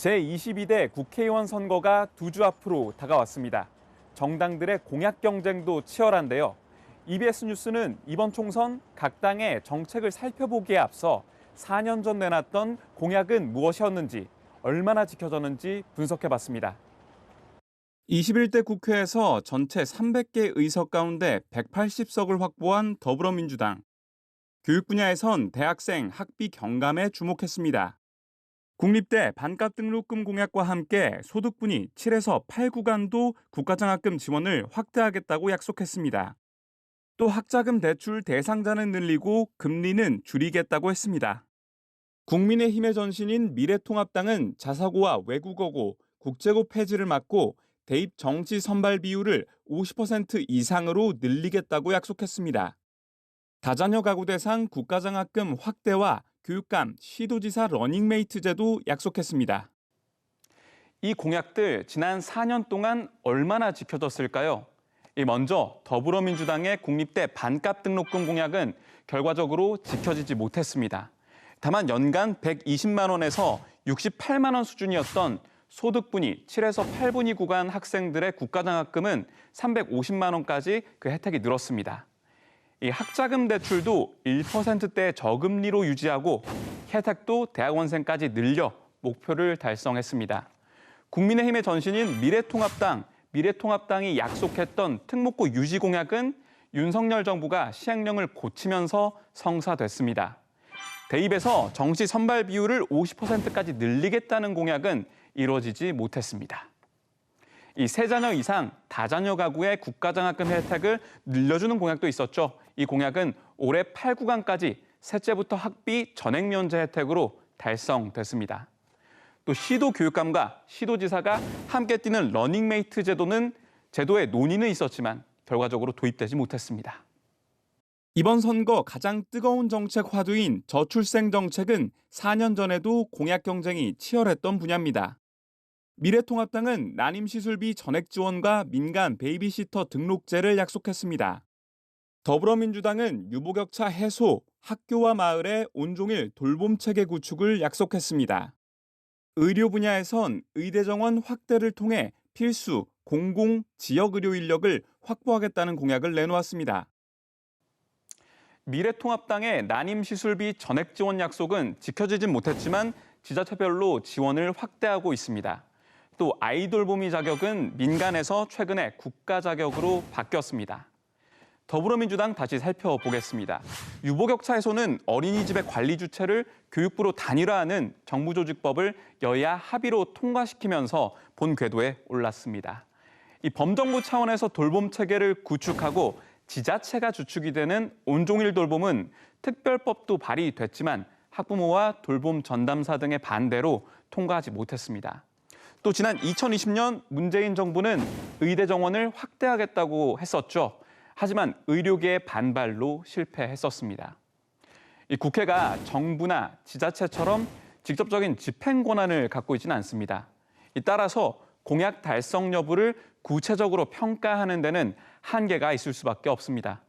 제22대 국회의원 선거가 두 주 앞으로 다가왔습니다. 정당들의 공약 경쟁도 치열한데요. EBS 뉴스는 이번 총선 각 당의 정책을 살펴보기에 앞서 4년 전 내놨던 공약은 무엇이었는지, 얼마나 지켜졌는지 분석해봤습니다. 21대 국회에서 전체 300개 의석 가운데 180석을 확보한 더불어민주당. 교육 분야에선 대학생 학비 경감에 주목했습니다. 국립대 반값 등록금 공약과 함께 소득분위 7에서 8구간도 국가장학금 지원을 확대하겠다고 약속했습니다. 또 학자금 대출 대상자는 늘리고 금리는 줄이겠다고 했습니다. 국민의힘의 전신인 미래통합당은 자사고와 외국어고, 국제고 폐지를 막고 대입 정시 선발 비율을 50% 이상으로 늘리겠다고 약속했습니다. 다자녀 가구 대상 국가장학금 확대와 교육감, 시도지사 러닝메이트 제도 약속했습니다. 이 공약들 지난 4년 동안 얼마나 지켜졌을까요? 먼저 더불어민주당의 국립대 반값 등록금 공약은 결과적으로 지켜지지 못했습니다. 다만 연간 120만 원에서 68만 원 수준이었던 소득분위 7에서 8분위 구간 학생들의 국가장학금은 350만 원까지 그 혜택이 늘었습니다. 이 학자금 대출도 1%대 저금리로 유지하고 혜택도 대학원생까지 늘려 목표를 달성했습니다. 국민의힘의 전신인 미래통합당이 약속했던 특목고 유지 공약은 윤석열 정부가 시행령을 고치면서 성사됐습니다. 대입에서 정시 선발 비율을 50%까지 늘리겠다는 공약은 이루어지지 못했습니다. 이 세 자녀 이상 다자녀 가구의 국가장학금 혜택을 늘려주는 공약도 있었죠. 이 공약은 올해 8구간까지 셋째부터 학비 전액 면제 혜택으로 달성됐습니다. 또 시도 교육감과 시도지사가 함께 뛰는 러닝메이트 제도는 제도에 논의는 있었지만 결과적으로 도입되지 못했습니다. 이번 선거 가장 뜨거운 정책 화두인 저출생 정책은 4년 전에도 공약 경쟁이 치열했던 분야입니다. 미래통합당은 난임시술비 전액 지원과 민간 베이비시터 등록제를 약속했습니다. 더불어민주당은 유보격차 해소, 학교와 마을의 온종일 돌봄체계 구축을 약속했습니다. 의료 분야에선 의대 정원 확대를 통해 필수, 공공, 지역 의료 인력을 확보하겠다는 공약을 내놓았습니다. 미래통합당의 난임시술비 전액 지원 약속은 지켜지진 못했지만 지자체별로 지원을 확대하고 있습니다. 또 아이돌보미 자격은 민간에서 최근에 국가 자격으로 바뀌었습니다. 더불어민주당 다시 살펴보겠습니다. 유보격차 해소는 어린이집의 관리 주체를 교육부로 단일화하는 정부조직법을 여야 합의로 통과시키면서 본 궤도에 올랐습니다. 이 범정부 차원에서 돌봄 체계를 구축하고 지자체가 주축이 되는 온종일 돌봄은 특별법도 발의됐지만 학부모와 돌봄 전담사 등의 반대로 통과하지 못했습니다. 또 지난 2020년 문재인 정부는 의대 정원을 확대하겠다고 했었죠. 하지만 의료계의 반발로 실패했었습니다. 이 국회가 정부나 지자체처럼 직접적인 집행 권한을 갖고 있지는 않습니다. 따라서 공약 달성 여부를 구체적으로 평가하는 데는 한계가 있을 수밖에 없습니다.